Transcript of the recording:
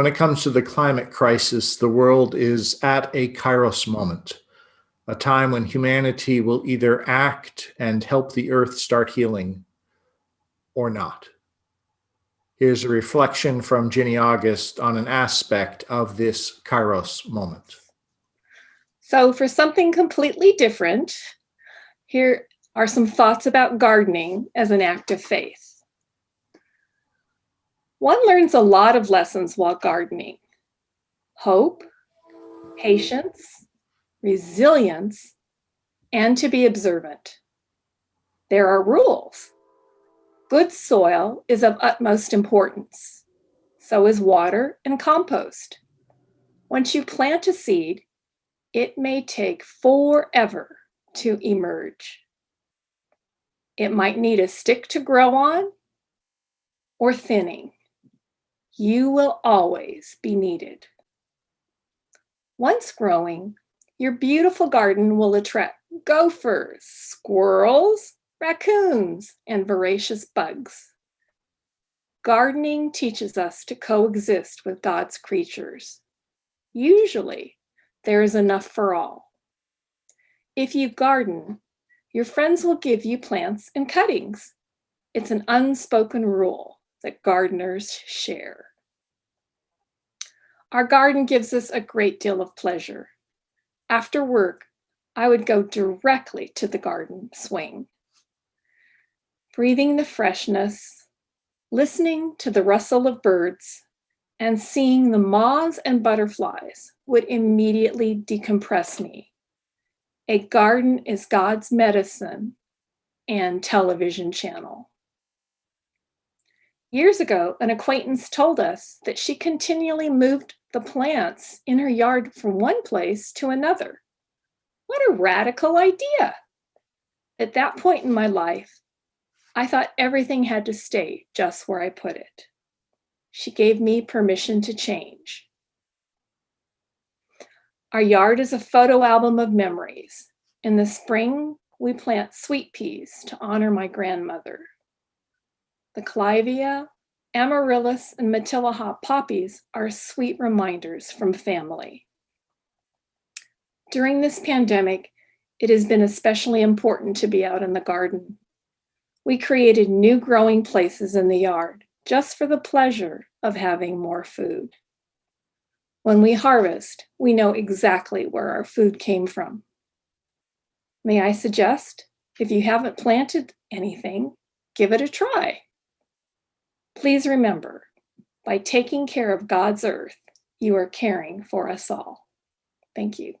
When it comes to the climate crisis, the world is at a Kairos moment, a time when humanity will either act and help the earth start healing or not. Here's a reflection from Ginny August on an aspect of this Kairos moment. So for something completely different, here are some thoughts about gardening as an act of faith. One learns a lot of lessons while gardening: hope, patience, resilience, and to be observant. There are rules. Good soil is of utmost importance. So is water and compost. Once you plant a seed, it may take forever to emerge. It might need a stick to grow on or thinning. You will always be needed. Once growing, your beautiful garden will attract gophers, squirrels, raccoons, and voracious bugs. Gardening teaches us to coexist with God's creatures. Usually, there is enough for all. If you garden, your friends will give you plants and cuttings. It's an unspoken rule that gardeners share. Our garden gives us a great deal of pleasure. After work, I would go directly to the garden swing. Breathing the freshness, listening to the rustle of birds, and seeing the moths and butterflies would immediately decompress me. A garden is God's medicine and television channel. Years ago, an acquaintance told us that she continually moved the plants in her yard from one place to another. What a radical idea! At that point in my life, I thought everything had to stay just where I put it. She gave me permission to change. Our yard is a photo album of memories. In the spring, we plant sweet peas to honor my grandmother. The Clivia, Amaryllis, and Matilaha poppies are sweet reminders from family. During this pandemic, it has been especially important to be out in the garden. We created new growing places in the yard just for the pleasure of having more food. When we harvest, we know exactly where our food came from. May I suggest, if you haven't planted anything, give it a try. Please remember, by taking care of God's earth, you are caring for us all. Thank you.